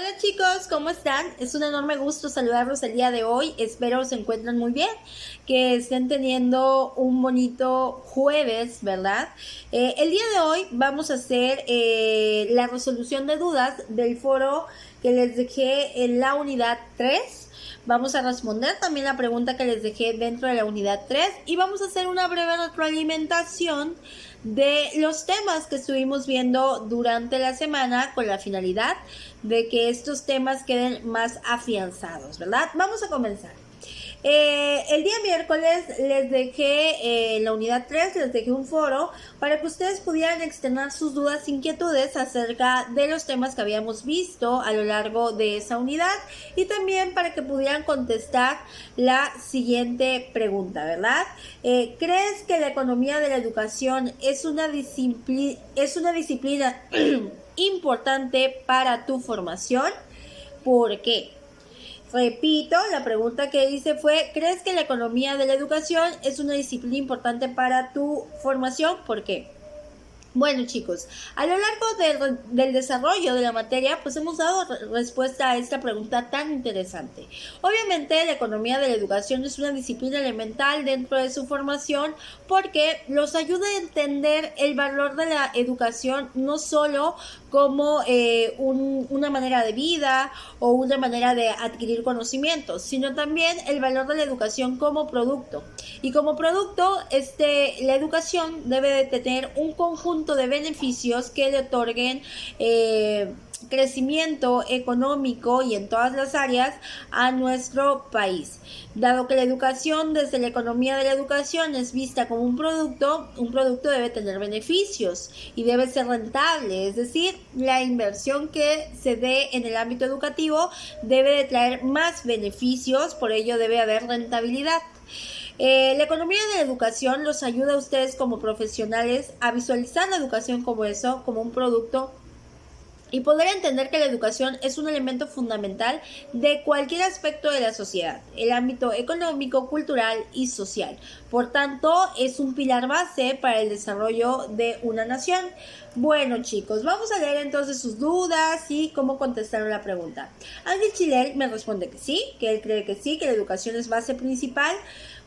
Hola chicos, ¿cómo están? Es un enorme gusto saludarlos el día de hoy. Espero se encuentren muy bien, que estén teniendo un bonito jueves, ¿verdad? El día de hoy vamos a hacer la resolución de dudas del foro que les dejé en la unidad 3. Vamos a responder también la pregunta que les dejé dentro de la unidad 3 y vamos a hacer una breve retroalimentación de los temas que estuvimos viendo durante la semana con la finalidad de que estos temas queden más afianzados, ¿verdad? Vamos a comenzar. El día miércoles les dejé, en la unidad 3, les dejé un foro para que ustedes pudieran externar sus dudas, inquietudes acerca de los temas que habíamos visto a lo largo de esa unidad y también para que pudieran contestar la siguiente pregunta, ¿verdad? ¿Crees que la economía de la educación es una disciplina importante para tu formación? ¿Por qué? Repito, la pregunta que hice fue, ¿crees que la economía de la educación es una disciplina importante para tu formación? ¿Por qué? Bueno chicos, a lo largo del desarrollo de la materia, pues hemos dado respuesta a esta pregunta tan interesante. Obviamente la economía de la educación es una disciplina elemental dentro de su formación porque los ayuda a entender el valor de la educación no solo como una manera de vida o una manera de adquirir conocimientos, sino también el valor de la educación como producto. Y como producto, la educación debe de tener un conjunto de beneficios que le otorguen crecimiento económico y en todas las áreas a nuestro país. Dado que la educación, desde la economía de la educación, es vista como un producto debe tener beneficios y debe ser rentable, es decir, la inversión que se dé en el ámbito educativo debe de traer más beneficios, por ello debe haber rentabilidad. La economía de la educación los ayuda a ustedes como profesionales a visualizar la educación como eso, como un producto y poder entender que la educación es un elemento fundamental de cualquier aspecto de la sociedad, el ámbito económico, cultural y social. Por tanto, es un pilar base para el desarrollo de una nación. Bueno chicos, vamos a leer entonces sus dudas y cómo contestaron la pregunta. Ángel Chilel me responde que sí, que él cree que sí, que la educación es base principal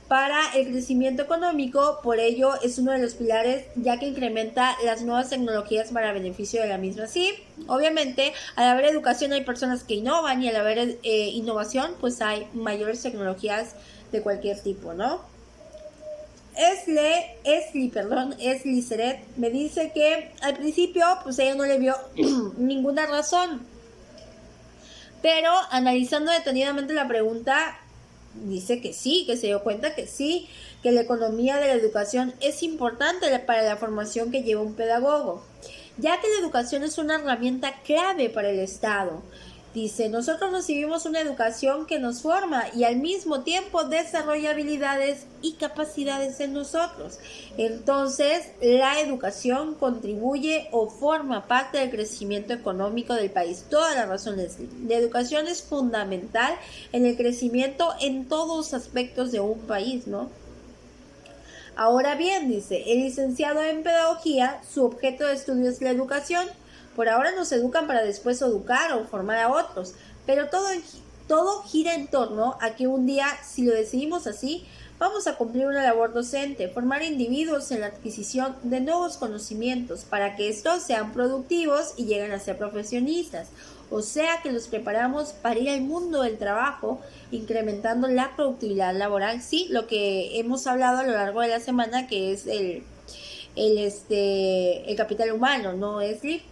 para el crecimiento económico, por ello es uno de los pilares ya que incrementa las nuevas tecnologías para beneficio de la misma. Sí, obviamente al haber educación hay personas que innovan y al haber innovación pues hay mayores tecnologías de cualquier tipo, ¿no? Esli Seret me dice que al principio pues ella no le vio ninguna razón, pero analizando detenidamente la pregunta dice que sí, que se dio cuenta que sí, que la economía de la educación es importante para la formación que lleva un pedagogo, ya que la educación es una herramienta clave para el Estado. Dice, nosotros recibimos una educación que nos forma y al mismo tiempo desarrolla habilidades y capacidades en nosotros. Entonces, la educación contribuye o forma parte del crecimiento económico del país. Toda la razón, Leslie. La educación es fundamental en el crecimiento en todos los aspectos de un país, ¿no? Ahora bien, dice, el licenciado en pedagogía, su objeto de estudio es la educación. Por ahora nos educan para después educar o formar a otros, pero todo gira en torno a que un día, si lo decidimos así, vamos a cumplir una labor docente, formar individuos en la adquisición de nuevos conocimientos para que estos sean productivos y lleguen a ser profesionistas. O sea que los preparamos para ir al mundo del trabajo, incrementando la productividad laboral. Sí, lo que hemos hablado a lo largo de la semana, que es el capital humano, ¿no, Esli?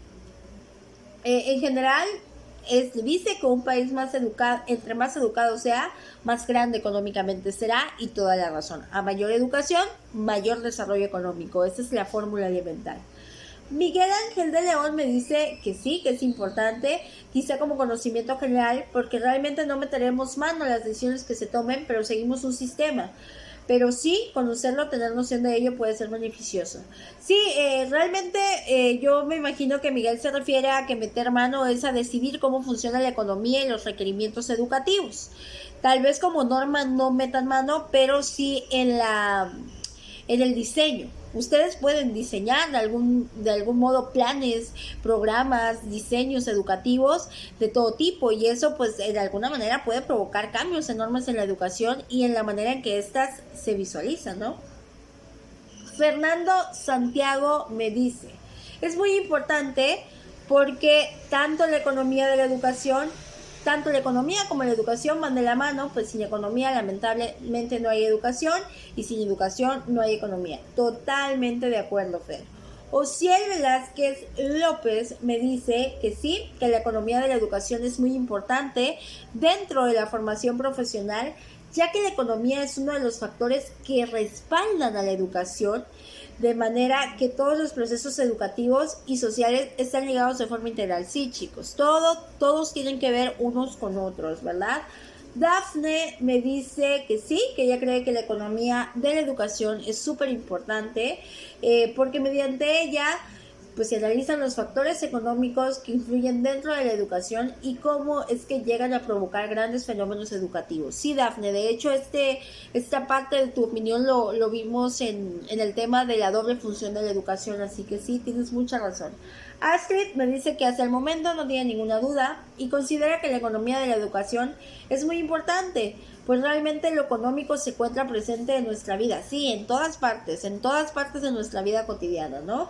En general, dice que un país más educado, entre más educado sea, más grande económicamente será, y toda la razón. A mayor educación, mayor desarrollo económico. Esa es la fórmula elemental. Miguel Ángel de León me dice que sí, que es importante, quizá como conocimiento general, porque realmente no meteremos mano a las decisiones que se tomen, pero seguimos un sistema. Pero sí, conocerlo, tener noción de ello puede ser beneficioso. Sí, realmente yo me imagino que Miguel se refiere a que meter mano es a decidir cómo funciona la economía y los requerimientos educativos. Tal vez como norma no metan mano, pero sí en el diseño. ustedes pueden diseñar de algún modo planes, programas, diseños educativos de todo tipo, y eso pues de alguna manera puede provocar cambios enormes en la educación y en la manera en que éstas se visualizan, ¿no? Fernando Santiago me dice, es muy importante porque tanto la economía como la educación van de la mano, pues sin economía lamentablemente no hay educación y sin educación no hay economía. Totalmente de acuerdo, Fer. Ociel Velázquez López me dice que sí, que la economía de la educación es muy importante dentro de la formación profesional, ya que la economía es uno de los factores que respaldan a la educación, de manera que todos los procesos educativos y sociales están ligados de forma integral. Sí, chicos, todos tienen que ver unos con otros, ¿verdad? Dafne me dice que sí, que ella cree que la economía de la educación es súper importante, porque mediante ella pues se analizan los factores económicos que influyen dentro de la educación y cómo es que llegan a provocar grandes fenómenos educativos. Sí, Dafne, de hecho esta parte de tu opinión lo vimos en el tema de la doble función de la educación, así que sí, tienes mucha razón. Astrid me dice que hasta el momento no tiene ninguna duda y considera que la economía de la educación es muy importante, pues realmente lo económico se encuentra presente en nuestra vida, sí, en todas partes de nuestra vida cotidiana, ¿no?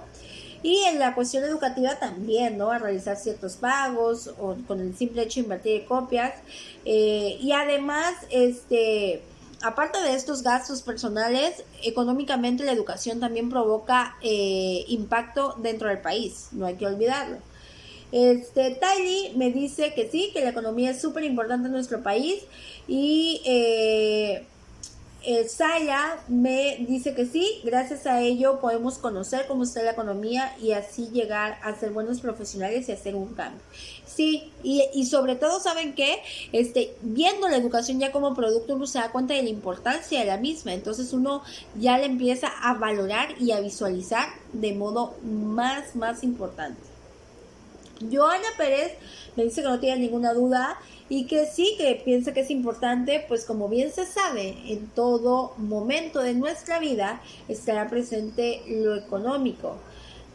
Y en la cuestión educativa también, ¿no? A realizar ciertos pagos o con el simple hecho de invertir copias. Y además, aparte de estos gastos personales, económicamente la educación también provoca impacto dentro del país, no hay que olvidarlo. Tylee me dice que sí, que la economía es súper importante en nuestro país y Saya me dice que sí, gracias a ello podemos conocer cómo está la economía y así llegar a ser buenos profesionales y hacer un cambio. Sí, y sobre todo, ¿saben qué? Viendo la educación ya como producto, uno se da cuenta de la importancia de la misma, entonces uno ya la empieza a valorar y a visualizar de modo más importante. Joana Pérez me dice que no tiene ninguna duda y que sí, que piensa que es importante, pues como bien se sabe, en todo momento de nuestra vida estará presente lo económico.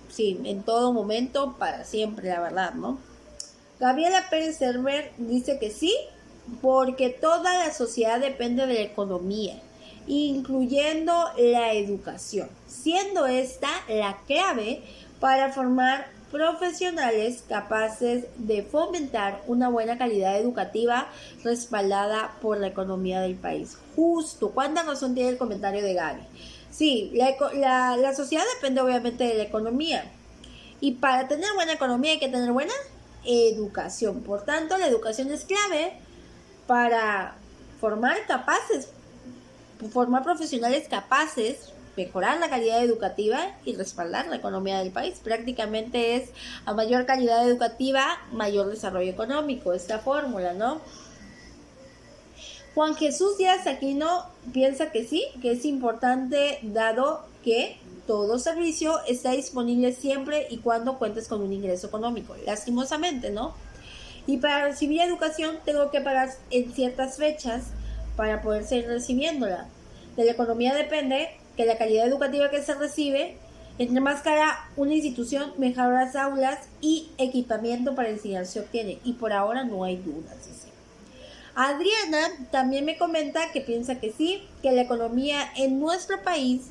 Sí, en todo momento, para siempre, la verdad, ¿no? Gabriela Pérez Cerver dice que sí, porque toda la sociedad depende de la economía, incluyendo la educación, siendo esta la clave para formar profesionales capaces de fomentar una buena calidad educativa respaldada por la economía del país. Justo, ¿cuánta razón tiene el comentario de Gaby? Sí, la sociedad depende obviamente de la economía. Y para tener buena economía hay que tener buena educación. Por tanto, la educación es clave para formar profesionales capaces, mejorar la calidad educativa y respaldar la economía del país. Prácticamente es a mayor calidad educativa, mayor desarrollo económico, esta fórmula, ¿no? Juan Jesús Díaz Aquino piensa que sí, que es importante dado que todo servicio está disponible siempre y cuando cuentes con un ingreso económico, lastimosamente, ¿no? Y para recibir educación tengo que pagar en ciertas fechas para poder seguir recibiendo. De la economía depende que la calidad educativa que se recibe, entre más cara una institución, mejores aulas y equipamiento para enseñar se obtiene. Y por ahora no hay dudas, dice. Adriana también me comenta que piensa que sí, que la economía en nuestro país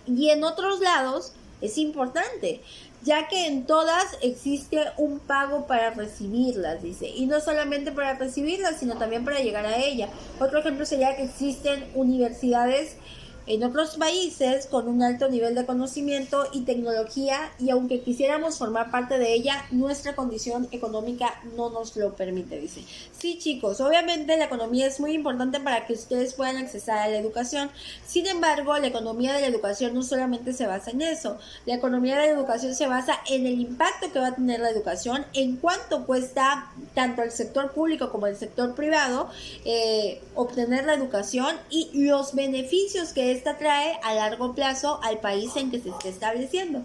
y en otros lados es importante, ya que en todas existe un pago para recibirlas, dice, y no solamente para recibirlas, sino también para llegar a ella. Otro ejemplo sería que existen universidades en otros países con un alto nivel de conocimiento y tecnología, y aunque quisiéramos formar parte de ella, nuestra condición económica no nos lo permite, dice. Sí, chicos, obviamente la economía es muy importante para que ustedes puedan acceder a la educación. Sin embargo, la economía de la educación no solamente se basa en eso. La economía de la educación se basa en el impacto que va a tener la educación, en cuánto cuesta tanto el sector público como el sector privado obtener la educación y los beneficios que esta trae a largo plazo al país en que se esté estableciendo.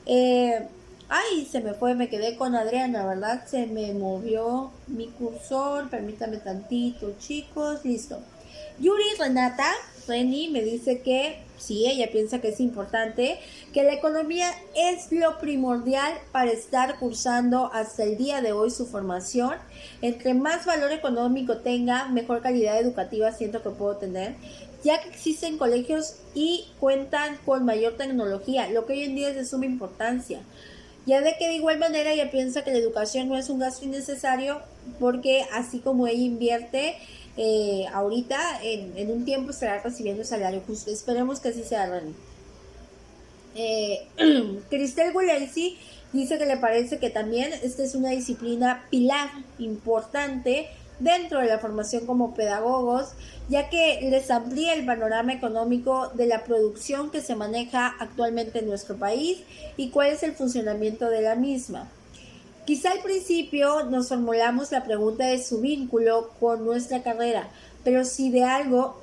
Se me fue, me quedé con Adriana, ¿verdad? Se me movió mi cursor, permítame tantito, chicos, listo. Yuri Renata, Reni, me dice que sí, ella piensa que es importante, que la economía es lo primordial para estar cursando hasta el día de hoy su formación. Entre más valor económico tenga, mejor calidad educativa siento que puedo tener, ya que existen colegios y cuentan con mayor tecnología, lo que hoy en día es de suma importancia. Ya de que de igual manera ella piensa que la educación no es un gasto innecesario, porque así como ella invierte ahorita, en un tiempo estará recibiendo el salario justo. Esperemos que así sea, Rani. Cristel Gulaisi dice que le parece que también esta es una disciplina pilar importante dentro de la formación como pedagogos, ya que les amplía el panorama económico de la producción que se maneja actualmente en nuestro país y cuál es el funcionamiento de la misma. Quizá al principio nos formulamos la pregunta de su vínculo con nuestra carrera, pero si de algo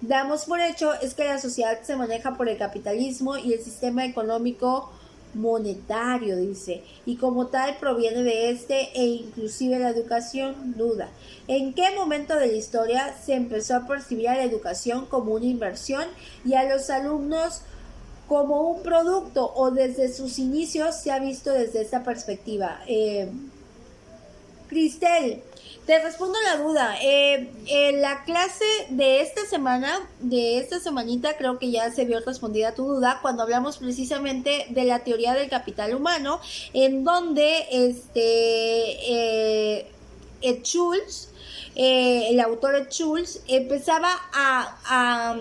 damos por hecho es que la sociedad se maneja por el capitalismo y el sistema económico monetario, dice, y como tal proviene de este e inclusive la educación. Duda: ¿en qué momento de la historia se empezó a percibir a la educación como una inversión y a los alumnos como un producto, o desde sus inicios se ha visto desde esta perspectiva? Cristel, te respondo la duda. En la clase de esta semana, de esta semanita, creo que ya se vio respondida tu duda cuando hablamos precisamente de la teoría del capital humano, en donde Schultz, el autor Schultz, empezaba a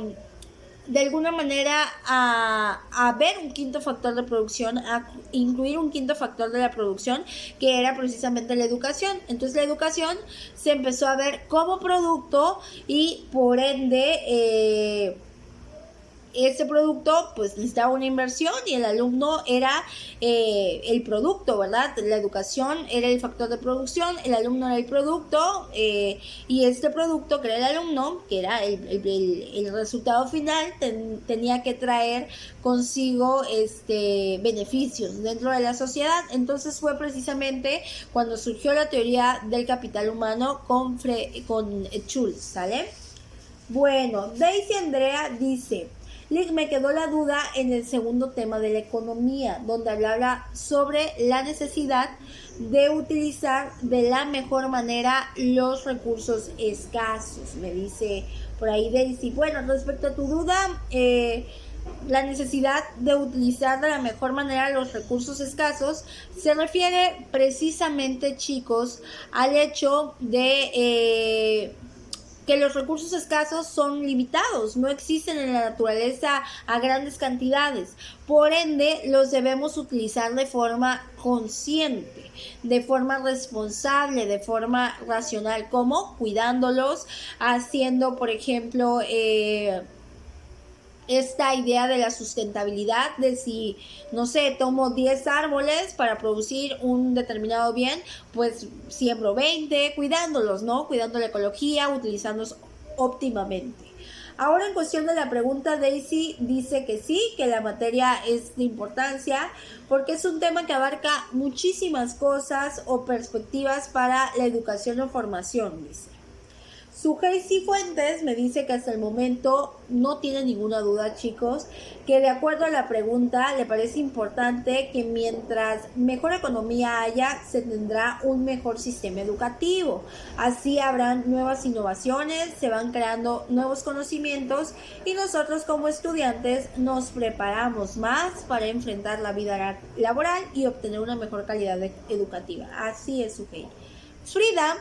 de alguna manera a ver un quinto factor de producción, a incluir un quinto factor de la producción, que era precisamente la educación. Entonces la educación se empezó a ver como producto y por ende ese producto pues necesitaba una inversión y el alumno era el producto, ¿verdad? La educación era el factor de producción, el alumno era el producto, y este producto que era el alumno, que era el resultado final, tenía que traer consigo beneficios dentro de la sociedad. Entonces fue precisamente cuando surgió la teoría del capital humano con Schultz, ¿sale? Bueno, Daisy Andrea dice: me quedó la duda en el segundo tema de la economía, donde hablaba sobre la necesidad de utilizar de la mejor manera los recursos escasos, me dice por ahí Daisy. Bueno, respecto a tu duda, la necesidad de utilizar de la mejor manera los recursos escasos se refiere precisamente, chicos, al hecho de que los recursos escasos son limitados, no existen en la naturaleza a grandes cantidades, por ende los debemos utilizar de forma consciente, de forma responsable, de forma racional, como cuidándolos, haciendo, por ejemplo, esta idea de la sustentabilidad, de si, no sé, tomo 10 árboles para producir un determinado bien, pues siembro 20, cuidándolos, ¿no? Cuidando la ecología, utilizándolos óptimamente. Ahora, en cuestión de la pregunta, Daisy dice que sí, que la materia es de importancia, porque es un tema que abarca muchísimas cosas o perspectivas para la educación o formación, dice. Suheisi Fuentes me dice que hasta el momento no tiene ninguna duda, chicos, que de acuerdo a la pregunta le parece importante que mientras mejor economía haya, se tendrá un mejor sistema educativo. Así habrán nuevas innovaciones, se van creando nuevos conocimientos y nosotros como estudiantes nos preparamos más para enfrentar la vida laboral y obtener una mejor calidad educativa. Así es, Suheisi. Frida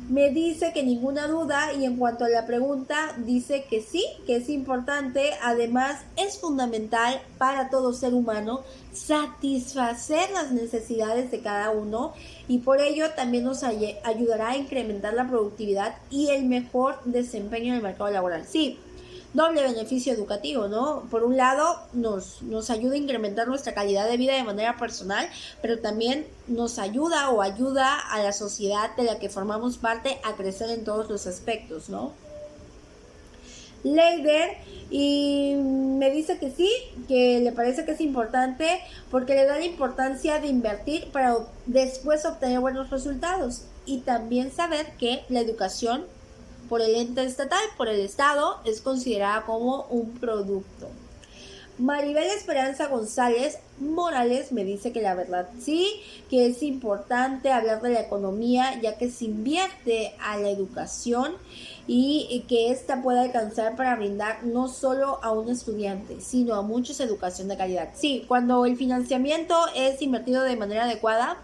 me dice que ninguna duda, y en cuanto a la pregunta dice que sí, que es importante. Además es fundamental para todo ser humano satisfacer las necesidades de cada uno, y por ello también nos ayudará a incrementar la productividad y el mejor desempeño en el mercado laboral. Sí, doble beneficio educativo, ¿no? Por un lado, nos ayuda a incrementar nuestra calidad de vida de manera personal, pero también nos ayuda a la sociedad de la que formamos parte a crecer en todos los aspectos, ¿no? Leider y me dice que sí, que le parece que es importante porque le da la importancia de invertir para después obtener buenos resultados, y también saber que la educación por el ente estatal, por el Estado, es considerada como un producto. Maribel Esperanza González Morales me dice que la verdad sí, que es importante hablar de la economía ya que se invierte a la educación y que ésta pueda alcanzar para brindar no solo a un estudiante, sino a muchos educación de calidad. Sí, cuando el financiamiento es invertido de manera adecuada,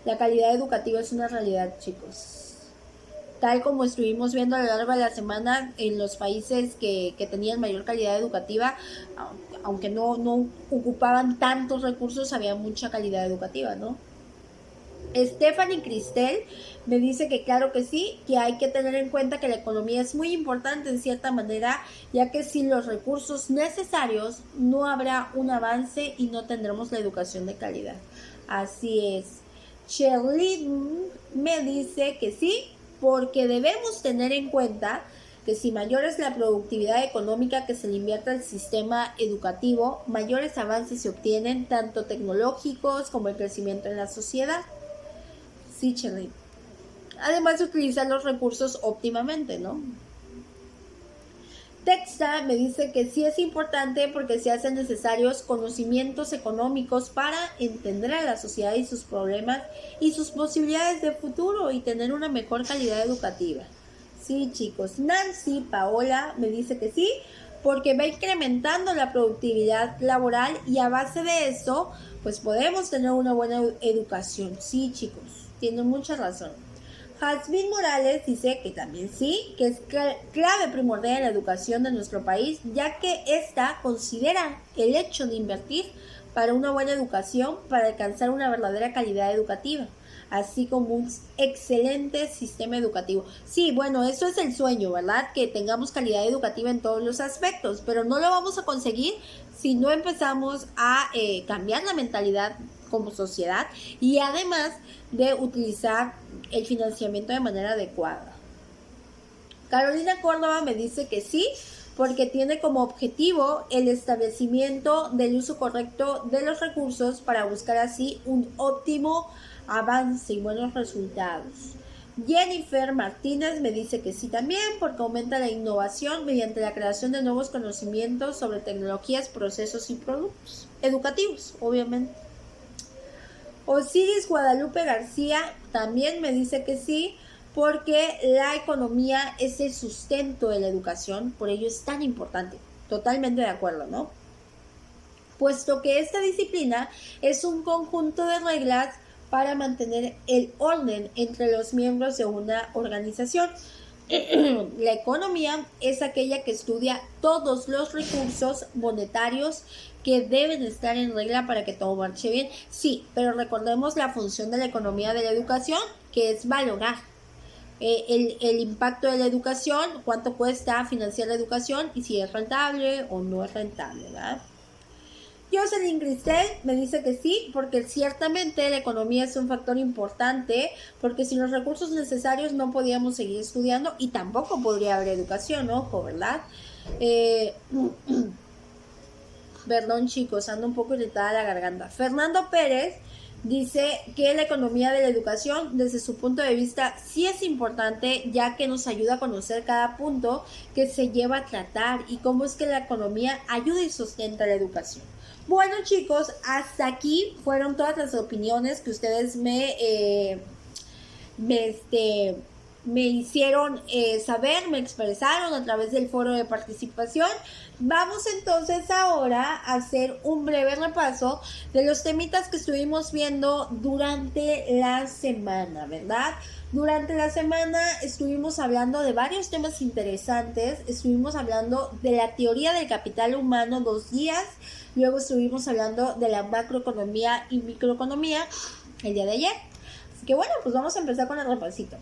la calidad educativa es una realidad, chicos. Tal como estuvimos viendo a lo largo de la semana en los países que tenían mayor calidad educativa, aunque no ocupaban tantos recursos, había mucha calidad educativa, ¿no? Stephanie Cristel me dice que claro que sí, que hay que tener en cuenta que la economía es muy importante en cierta manera, ya que sin los recursos necesarios no habrá un avance y no tendremos la educación de calidad. Así es. Shirley me dice que sí, porque debemos tener en cuenta que si mayor es la productividad económica que se le invierte al sistema educativo, mayores avances se obtienen, tanto tecnológicos como el crecimiento en la sociedad. Sí, Shirley. Además de utilizar los recursos óptimamente, ¿no? Texta me dice que sí es importante porque se hacen necesarios conocimientos económicos para entender a la sociedad y sus problemas y sus posibilidades de futuro y tener una mejor calidad educativa. Sí, chicos. Nancy Paola me dice que sí porque va incrementando la productividad laboral y a base de eso pues podemos tener una buena educación. Sí, chicos, tienen mucha razón. Jazmín Morales dice que también sí, que es clave primordial en la educación de nuestro país, ya que ésta considera el hecho de invertir para una buena educación para alcanzar una verdadera calidad educativa, así como un excelente sistema educativo. Sí, bueno, eso es el sueño, ¿verdad? Que tengamos calidad educativa en todos los aspectos, pero no lo vamos a conseguir si no empezamos a cambiar la mentalidad como sociedad y además de utilizar el financiamiento de manera adecuada. Carolina Córdoba me dice que sí, porque tiene como objetivo el establecimiento del uso correcto de los recursos para buscar así un óptimo avance y buenos resultados. Jennifer Martínez me dice que sí también, porque aumenta la innovación mediante la creación de nuevos conocimientos sobre tecnologías, procesos y productos educativos, obviamente. Osiris Guadalupe García también me dice que sí, porque la economía es el sustento de la educación, por ello es tan importante. Totalmente de acuerdo, ¿no? Puesto que esta disciplina es un conjunto de reglas para mantener el orden entre los miembros de una organización. La economía es aquella que estudia todos los recursos monetarios que deben estar en regla para que todo marche bien. Sí, pero recordemos la función de la economía de la educación, que es valorar el impacto de la educación, cuánto cuesta financiar la educación y si es rentable o no es rentable, ¿verdad? Jocelyn Cristel me dice que sí, porque ciertamente la economía es un factor importante, porque sin los recursos necesarios no podíamos seguir estudiando y tampoco podría haber educación, ojo, ¿verdad? Perdón, chicos, ando un poco irritada la garganta. Fernando Pérez dice que la economía de la educación, desde su punto de vista, sí es importante, ya que nos ayuda a conocer cada punto que se lleva a tratar y cómo es que la economía ayuda y sustenta la educación. Bueno, chicos, hasta aquí fueron todas las opiniones que ustedes me hicieron saber, me expresaron a través del foro de participación. Vamos entonces ahora a hacer un breve repaso de los temitas que estuvimos viendo durante la semana, ¿verdad? Durante la semana estuvimos hablando de varios temas interesantes. Estuvimos hablando de la teoría del capital humano 2 días. Luego estuvimos hablando de la macroeconomía y microeconomía el día de ayer. Así que bueno, pues vamos a empezar con el repasito.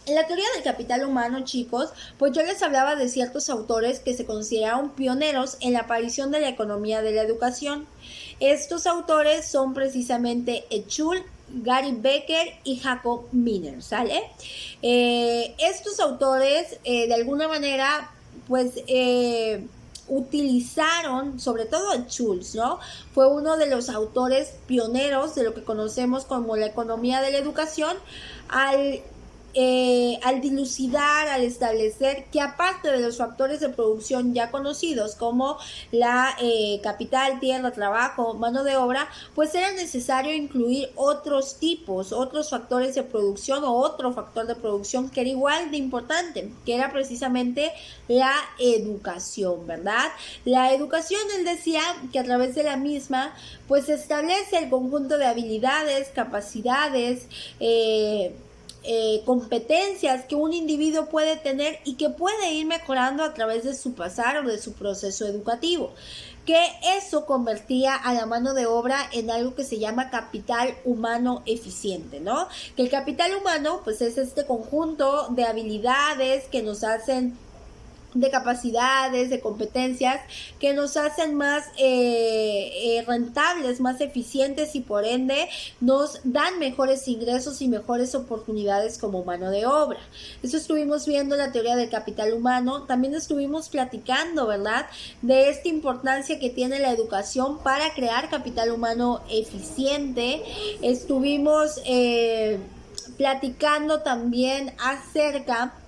En la teoría del capital humano, chicos, pues yo les hablaba de ciertos autores que se consideraron pioneros en la aparición de la economía de la educación. Estos autores son precisamente Echul, Gary Becker y Jacob Miner, ¿sale? Estos autores, de alguna manera, pues utilizaron, sobre todo Schulz, ¿no? Fue uno de los autores pioneros de lo que conocemos como la economía de la educación, al al dilucidar, al establecer que aparte de los factores de producción ya conocidos como la capital, tierra, trabajo, mano de obra, pues era necesario incluir otros tipos, otros factores de producción o otro factor de producción que era igual de importante, que era precisamente la educación, ¿verdad? La educación, él decía que a través de la misma, pues establece el conjunto de habilidades, capacidades, competencias que un individuo puede tener y que puede ir mejorando a través de su pasar o de su proceso educativo, que eso convertía a la mano de obra en algo que se llama capital humano eficiente, ¿no? Que el capital humano pues es este conjunto de habilidades que nos hacen, de capacidades, de competencias que nos hacen más rentables, más eficientes y por ende nos dan mejores ingresos y mejores oportunidades como mano de obra. Eso estuvimos viendo en la teoría del capital humano. También estuvimos platicando, ¿verdad?, de esta importancia que tiene la educación para crear capital humano eficiente. Estuvimos platicando también acerca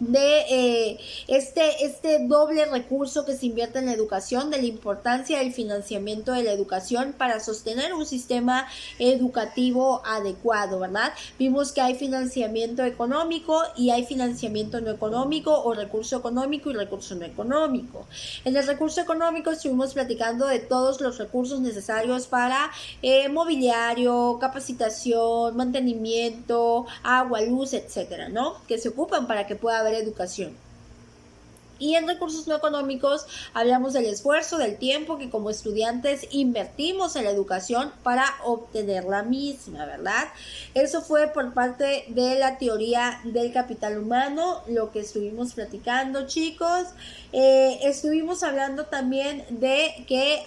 de este doble recurso que se invierte en la educación, de la importancia del financiamiento de la educación para sostener un sistema educativo adecuado, ¿verdad? Vimos que hay financiamiento económico y hay financiamiento no económico, o recurso económico y recurso no económico. En el recurso económico estuvimos platicando de todos los recursos necesarios para mobiliario, capacitación, mantenimiento, agua, luz, etcétera, ¿no?, que se ocupan para que pueda haber educación. Y en recursos no económicos hablamos del esfuerzo, del tiempo que como estudiantes invertimos en la educación para obtener la misma, ¿verdad? Eso fue por parte de la teoría del capital humano, lo que estuvimos platicando, chicos. Estuvimos hablando también de que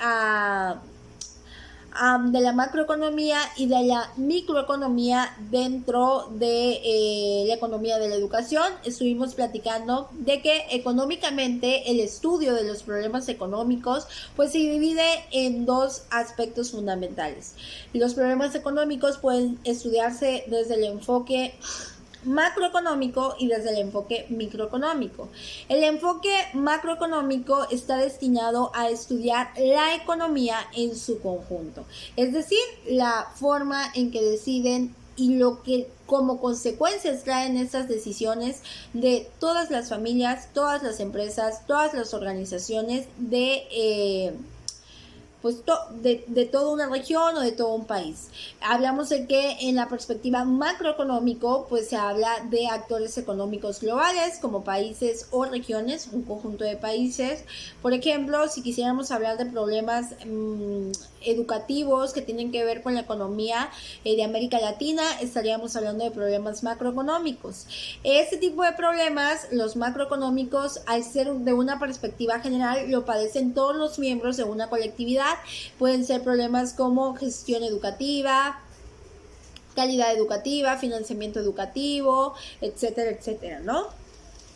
de la macroeconomía y de la microeconomía dentro de la economía de la educación. Estuvimos platicando de que económicamente el estudio de los problemas económicos pues se divide en dos aspectos fundamentales. Los problemas económicos pueden estudiarse desde el enfoque macroeconómico y desde el enfoque microeconómico. El enfoque macroeconómico está destinado a estudiar la economía en su conjunto, es decir, la forma en que deciden y lo que como consecuencias traen estas decisiones de todas las familias, todas las empresas, todas las organizaciones de toda una región o de todo un país. Hablamos de que en la perspectiva macroeconómico, pues se habla de actores económicos globales como países o regiones, un conjunto de países. Por ejemplo, si quisiéramos hablar de problemas educativos que tienen que ver con la economía de América Latina, estaríamos hablando de problemas macroeconómicos. Este tipo de problemas, los macroeconómicos, al ser de una perspectiva general, lo padecen todos los miembros de una colectividad. Pueden ser problemas como gestión educativa, calidad educativa, financiamiento educativo, etcétera, etcétera, ¿no?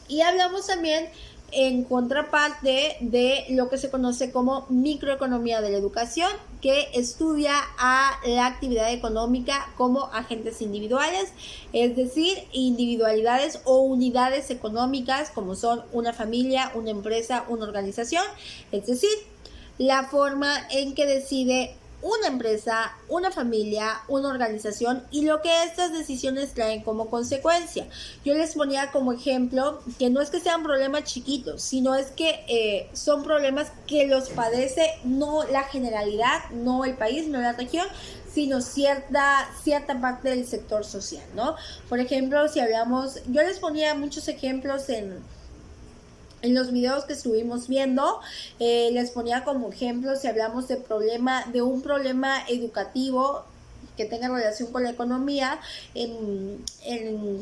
Y hablamos también en contraparte de lo que se conoce como microeconomía de la educación, que estudia a la actividad económica como agentes individuales, es decir, individualidades o unidades económicas como son una familia, una empresa, una organización, es decir, la forma en que decide una empresa, una familia, una organización y lo que estas decisiones traen como consecuencia. Yo les ponía como ejemplo que no es que sean problemas chiquitos, sino es que son problemas que los padece no la generalidad, no el país, no la región, sino cierta parte del sector social, ¿no? Por ejemplo, si hablamos, yo les ponía muchos ejemplos en los videos que estuvimos viendo, les ponía como ejemplo si hablamos de un problema educativo que tenga relación con la economía,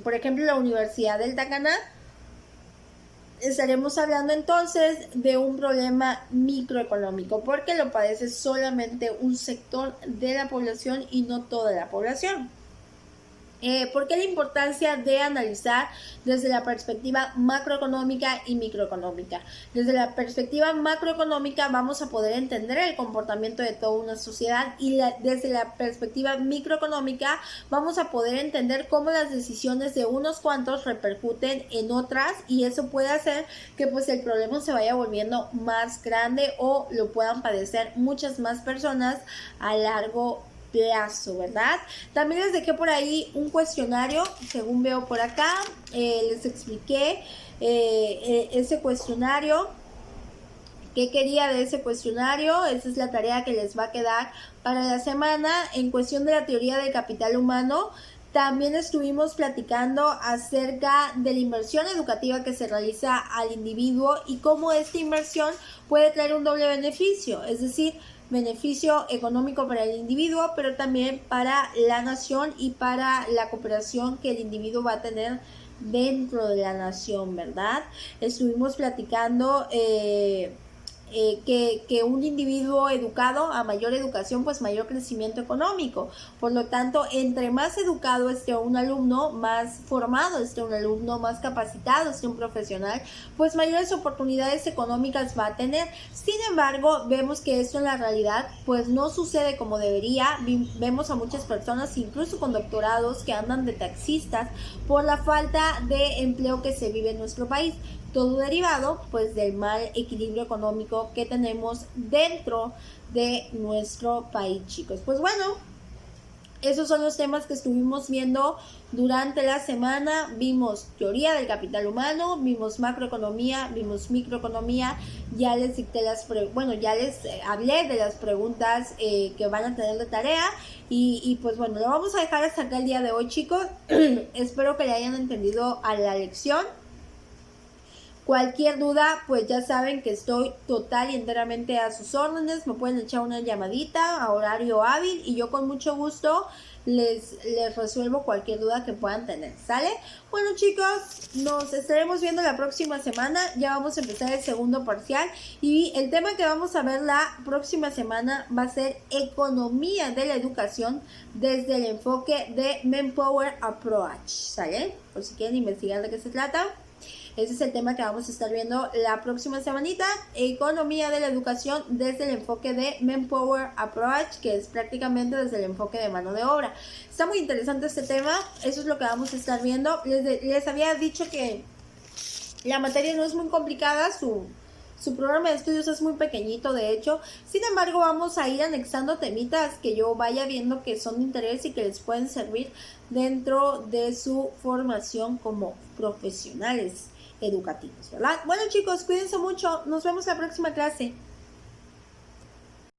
por ejemplo, la Universidad del Tacaná, estaremos hablando entonces de un problema microeconómico, porque lo padece solamente un sector de la población y no toda la población. ¿Por qué la importancia de analizar desde la perspectiva macroeconómica y microeconómica? Desde la perspectiva macroeconómica vamos a poder entender el comportamiento de toda una sociedad y desde la perspectiva microeconómica vamos a poder entender cómo las decisiones de unos cuantos repercuten en otras y eso puede hacer que pues el problema se vaya volviendo más grande o lo puedan padecer muchas más personas a largo plazo, ¿verdad? También les dejé por ahí un cuestionario, según veo por acá, les expliqué ese cuestionario, qué quería de ese cuestionario, esa es la tarea que les va a quedar para la semana. En cuestión de la teoría del capital humano, también estuvimos platicando acerca de la inversión educativa que se realiza al individuo y cómo esta inversión puede traer un doble beneficio, es decir, beneficio económico para el individuo, pero también para la nación y para la cooperación que el individuo va a tener dentro de la nación, ¿verdad? Estuvimos platicando que un individuo educado, a mayor educación, pues mayor crecimiento económico. Por lo tanto, entre más educado esté un alumno, más formado esté un alumno, más capacitado esté un profesional, pues mayores oportunidades económicas va a tener. Sin embargo, vemos que esto en la realidad pues no sucede como debería. Vemos a muchas personas, incluso con doctorados, que andan de taxistas por la falta de empleo que se vive en nuestro país. Todo derivado pues del mal equilibrio económico que tenemos dentro de nuestro país, chicos. Pues bueno, esos son los temas que estuvimos viendo durante la semana. Vimos teoría del capital humano, vimos macroeconomía, vimos microeconomía. Ya les dicté ya les hablé de las preguntas que van a tener de tarea. Y pues bueno, lo vamos a dejar hasta acá el día de hoy, chicos. Espero que le hayan entendido a la lección. Cualquier duda, pues ya saben que estoy total y enteramente a sus órdenes. Me pueden echar una llamadita a horario hábil y yo con mucho gusto les resuelvo cualquier duda que puedan tener, ¿sale? Bueno, chicos, nos estaremos viendo la próxima semana. Ya vamos a empezar el segundo parcial y el tema que vamos a ver la próxima semana va a ser economía de la educación desde el enfoque de Manpower Approach, ¿sale? Por si quieren investigar de qué se trata. Ese es el tema que vamos a estar viendo la próxima semanita. Economía de la educación desde el enfoque de Manpower Approach, que es prácticamente desde el enfoque de mano de obra. Está muy interesante este tema. Eso es lo que vamos a estar viendo. Les había dicho que la materia no es muy complicada. Su programa de estudios es muy pequeñito, de hecho. Sin embargo, vamos a ir anexando temitas que yo vaya viendo que son de interés y que les pueden servir dentro de su formación como profesionales educativos, ¿verdad? Bueno, chicos, cuídense mucho. Nos vemos la próxima clase.